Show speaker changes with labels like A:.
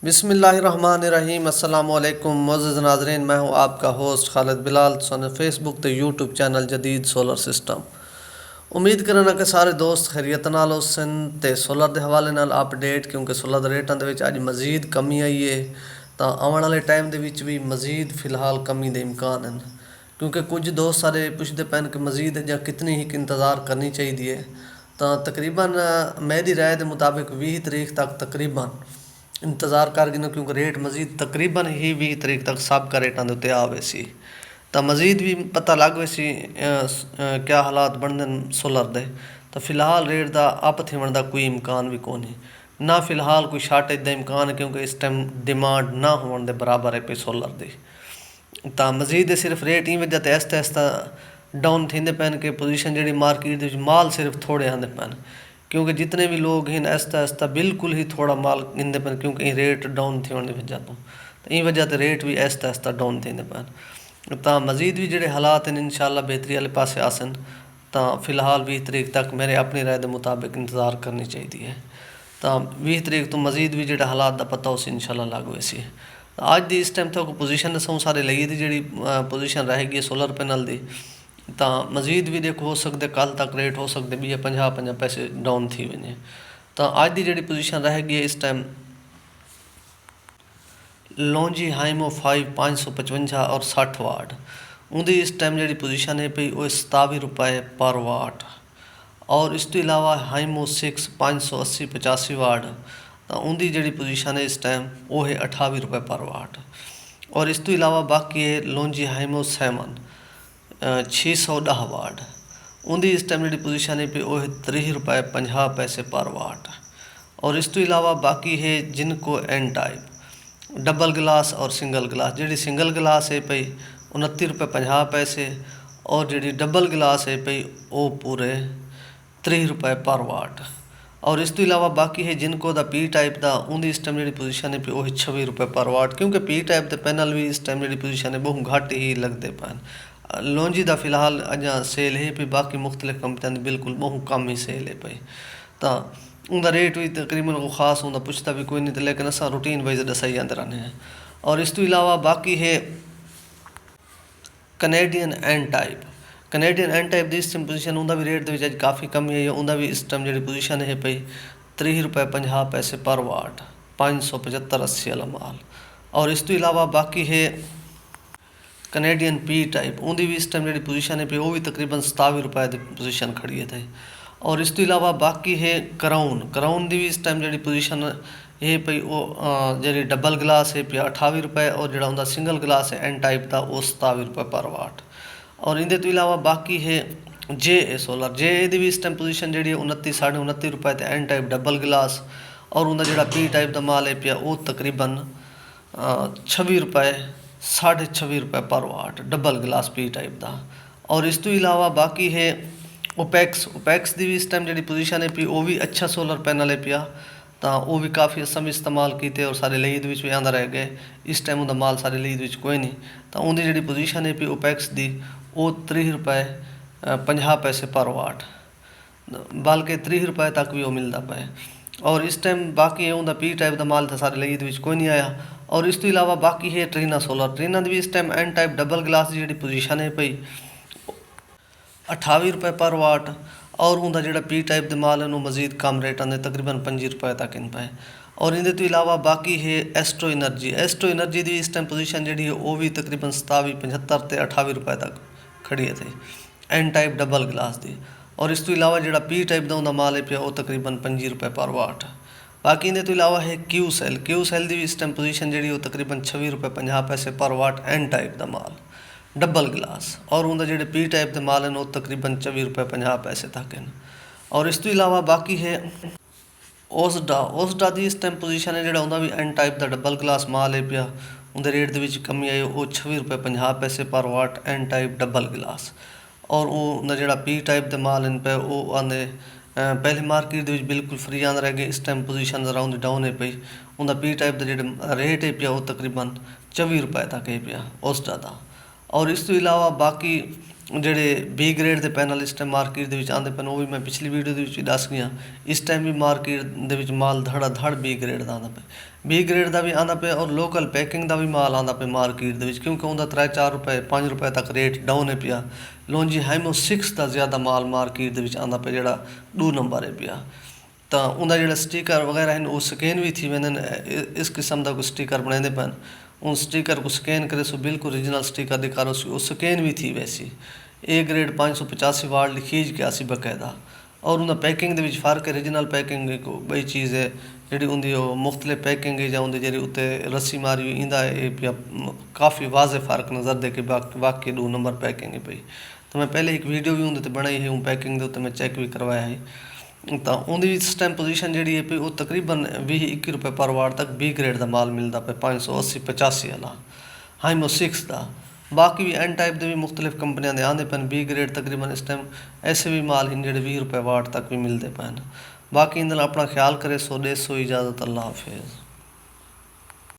A: बिस्मिल्लाहिर्रहमानिर्रहीम अस्सलाम वालेकुम मुअज़्ज़िज़ नाज़रीन, मैं हूँ आपका होस्ट खालिद बिलाल सोने फेसबुक ते यूट्यूब चैनल जदीद सोलर सिस्टम। उम्मीद करना कि सारे दोस्त खैरियत नाल होसन ते सोलर के हवाले नाल अपडेट, क्योंकि सोलर के रेटां दे विच अज मज़ीद कमी आई है। तो आने वाले टाइम दे विच भी मज़ीद फिलहाल कमी के इम्कान हैं, क्योंकि कुछ दोस्त सारे पुछते पैन कि मज़ीद या कितनी ही इंतज़ार करनी चाहिए। तो तकरीबन मेरी राय के मुताबिक 20 तरीक तक तकरीबन इंतज़ार कर गिनो, क्योंकि रेट मज़ीद तकरीबन ही 20 तरीक तक सबका रेटां दे उत्ते आवे सी। तो मज़ीद भी पता लग वैसी क्या हालात बनते हैं सोलर दे। तो फिलहाल रेट का अप थिवन का कोई इम्कान भी कौन ना, फिलहाल कोई शार्टेज का इम्कान है, क्योंकि इस टाइम डिमांड ना होने के बराबर है पे सोलर की। तो मज़ीद सिर्फ रेट इवें वजह आहिस्ता आहिस्ता डाउन थींदे पैन कि पोजीशन जी मार्केट माल सिर्फ थोड़े आते पैन, क्योंकि जितने भी लोग हैं आहिस्ता आहिस्ता बिल्कुल ही थोड़ा माल इंदे पैन, क्योंकि रेट डाउन थी की वजह तो इन वजह से रेट भी आहिस्ता आहिस्ता डाउन थींदे पैन। तो मज़ीद भी जोड़े हालात हैं इंशाअल्लाह बेहतरी वाले पासे आसन। तो फिलहाल 20 तरीक तक मेरे अपनी राय के मुताबिक इंतज़ार करनी चाहिए। तो 20 तरीक तो मज़ीद भी जो हालात का पता उस इंशाअल्लाह लग वैसी। अज की इस टाइम तक पोजीशन दसूँ सारे लई दी जी पोजीशन रहेगी सोलर पैनल की। तो मज़ीद भी देखो हो सकते कल तक रेट हो सकते भी 50 पैसे डाउन थी वे। तो अज की जी पोजीशन रहेगी इस टाइम लॉन्जी हाइमो 5 555 और 60 वाट उनकी इस टाइम जी पोजीशन है पी वो 27 रुपए पर वाट। और इस तो इलावा हाइमो 6 580 85 वाट, तो उनकी जी पोजीशन है इस टाइम वो है 28 रुपए पर वाट। और इस तो इलावा बाकी है लॉन्जी हाइमो 7 610 वाट, उनकी इस टाइम जी पोजीशन है पी वो है 30 रुपए 50 पैसे पर वाट। और इस तो इलावा बाकी है जिनको एन टाइप डबल गिलास और सिंगल गिलास, जी सिंगल गिलास है पई 29 रुपए 50 पैसे, और जी डबल गिलास है पई वो पूरे 30 रुपए पर वाट। और इस तो इलावा बाकी है जिनको दा पी टाइप का उनकी इस टाइम जी पोजीशन है वो 26 रुपए पर वाट, क्योंकि पी टाइप के पैनल भी इस टाइम जी पोजीशन है बहुत घट ही लगते पैन। लॉन्जी का फिलहाल अजा सेल है पी, बाकी मुख्तलिफ कंपनियों बिल्कुल बहुत कम ही सेल है पई। तो उनका रेट भी तकरीबन को खास उनका पुछता भी कोई नहीं, तो लेकिन असा रूटीन वाइज दसाई जाते रहने हैं। और इस तो इलावा बाकी है Canadian N type. Canadian N type की इस टाइम पोजीशन उनका भी रेट के काफ़ी कमी आई है, उनका भी इस टाइम जी पोजीशन है पई 30 रुपए 50 पैसे पर वाट 575 80 वाला माल। और इस तो इलावा बाकी है कनेडियन पी टाइप, उनकी भी इस टाइम जी पोजीशन है पी वो भी तकरीबन 27 रुपए की पोजीशन खड़ी है थे। और इस तो इलावा बाकी है क्राउन, क्राउन की भी इस टाइम जी पोजीशन है पई वो जी डबल गिलास है पी 28 रुपए, और जो उनका सिंगल गिलास है एन टाइप का वो 27 रुपए पर वाट। और इनके तो इलावा बाकी है जे ए सोलर, जे ए की भी इस टाइम पोजीशन जी 29 29.5 रुपए तो एन टाइप डबल गिलास, और उनका जो पी टाइप का माल है पिया वो तकरीबन 26 रुपए 26.5 रुपए पर वाट डबल गिलास पी टाइप का। और इस तो इलावा बाकी है ओपैक्स, ओपैक्स की भी इस टाइम जी पोजीशन है पी वो भी अच्छा सोलर पैनल है पिया। तो वो भी काफ़ी असम इस्तेमाल किए और सारे लीद भी आंदा रह गए। इस टाइम उनका माल सारे लीद कोई नहीं, तो उनकी जी पोजीशन है पी ओपैक्स की वो 30 रुपए 50 पैसे पर वाट, बल्कि 30 रुपए तक भी वो मिलता पे। और इस टाइम बाकी है उनका पी टाइप का माल तो सारे लीद कोई नहीं आया। और इस तो इलावा बाकी है ट्रीना सोलर, ट्रीना की भी इस टाइम एन टाइप डबल गिलास की जी पोजीशन है पई 28 रुपए पर वाट। और उनका जो पी टाइप के माल है उन्होंने मजीद कम रेट आते तकरीबन 25 रुपए तक इन पे। और इनके तो इलावा बाकी है एस्ट्रो एनर्जी, एस्ट्रो एनर्जी की इस टाइम पोजीशन जी है वो भी तकरीबन 27 75 तो 28 रुपए तक खड़ी है थे एन टाइप डबल गिलास की। और इस तो इलावा जो पी टाइप का उनका माल है पिया वो तकरीबन 25 रुपए पर वाट। बाकी इनके तो इलावा है क्यू सैल, क्यू सैल की भी इस टाइम पोजीशन जी वो तकरीबन 26 रुपए 50 पैसे पर वाट एन टाइप का माल डबल गिलास। और उनका जो पी टाइप के माल हैं वो तकरीबन 24 रुपए 50 पैसे तक हैं। और इस तो इलावा बाकी है ओसडा, ओसडा की इस टाइम पोजीशन है जो उनका भी एन टाइप का डबल गिलास माल है पिया, उनके रेट के कमी आई वो 26 रुपए 50 पैसे पर वाट एन टाइप डबल गिलास। और उनका जो पी टाइप के माल इन पे वो आते पहले मार्केट बिल्कुल फ्री आंदा रह गए, इस टाइम पोजीशन जरा उनकी डाउन है पई। उनका पी टाइप का जो रेट है पिया वो तकरीबन 24 रुपए तक है पिया ओसडा का। और इस तो इलावा बाकी ਜਿਹੜੇ ਬੀ ਗ੍ਰੇਡ ਦੇ ਪੈਨਲ ਇਸ ਟਾਈਮ ਮਾਰਕੀਟ ਦੇ ਵਿੱਚ ਆਉਂਦੇ ਪਏ, ਉਹ ਵੀ ਮੈਂ ਪਿਛਲੀ ਵੀਡੀਓ ਦੇ ਵਿੱਚ ਵੀ ਦੱਸ ਗਿਆ। ਇਸ ਟਾਈਮ ਵੀ ਮਾਰਕੀਟ ਦੇ ਵਿੱਚ ਮਾਲ ਧੜਾ ਧੜ ਬੀ ਗ੍ਰੇਡ ਦਾ ਆਉਂਦਾ ਪਿਆ, ਬੀ ਗ੍ਰੇਡ ਦਾ ਵੀ ਆਉਂਦਾ ਪਿਆ ਔਰ ਲੋਕਲ ਪੈਕਿੰਗ ਦਾ ਵੀ ਮਾਲ ਆਉਂਦਾ ਪਿਆ ਮਾਰਕੀਟ ਦੇ ਵਿੱਚ, ਕਿਉਂਕਿ ਉਹਦਾ 3-4 ਰੁਪਏ 5 ਰੁਪਏ ਤੱਕ ਰੇਟ ਡਾਊਨ ਹੈ ਪਿਆ। ਲੌਂਜੀ ਹਾਈਮੋ 6 ਦਾ ਜ਼ਿਆਦਾ ਮਾਲ ਮਾਰਕੀਟ ਦੇ ਵਿੱਚ ਆਉਂਦਾ ਪਿਆ, ਜਿਹੜਾ 2 ਨੰਬਰ ਹੈ ਪਿਆ। ਤਾਂ ਉਹਦਾ ਜਿਹੜਾ ਸਟੀਕਰ ਵਗੈਰਾ ਹਨ ਉਹ ਸਕੈਨ ਵੀ थी वञनि, इस किस्म का कुछ स्टिकर बनाते पन, उन स्टिकर को स्कैन करे सो बिल्कुल ओरिजिनल स्टिकर दिखारो सी, वो स्कैन भी थी वैसी। ए ग्रेड 585 वार्ड खींच के आसी बकायदा। और उनका पैकिंग दे विच फर्क है, ओरिजिनल पैकिंग बई चीज़ है जी उनकी मुख्तलिफ पैकिंग है, या उनकी जी उत्ते रस्सी मारी इंदा पिया काफ़ी वाजे फ़र्क नज़र दे के वाकई 2 नंबर पैकिंग है पई। तो मैं पहले एक वीडियो भी उनके बनाई है, पैकिंग के उत्ते मैं चैक भी करवाया है। ਤਾਂ ਉਹਦੀ ਇਸ ਟਾਈਮ ਪੋਜੀਸ਼ਨ ਜਿਹੜੀ ਹੈ ਪਈ ਉਹ ਤਕਰੀਬਨ 20-21 ਰੁਪਏ ਪਰ ਵਾਟ ਤੱਕ ਬੀ ਗ੍ਰੇਡ ਦਾ ਮਾਲ ਮਿਲਦਾ ਪਿਆ, 580-85 ਵਾਲਾ ਹਾਈਮੋ 6 ਦਾ। ਬਾਕੀ ਵੀ ਐਨ ਟਾਈਪ ਦੇ ਵੀ ਮੁਖਤਲਿਫ ਕੰਪਨੀਆਂ ਦੇ ਆਉਂਦੇ ਪਏ ਬੀ ਗ੍ਰੇਡ, ਤਕਰੀਬਨ ਇਸ ਟਾਈਮ ਐਸੇ ਵੀ ਮਾਲ ਹਨ ਜਿਹੜੇ 20 ਰੁਪਏ ਵਾਟ ਤੱਕ ਵੀ ਮਿਲਦੇ ਪਏ। ਬਾਕੀ ਇਹਦੇ ਨਾਲ ਆਪਣਾ ਖਿਆਲ ਕਰੇ। ਸੋ ਦੇ ਸੋ ਇਜਾਜ਼ਤ, ਅੱਲਾ ਹਾਫਿਜ਼।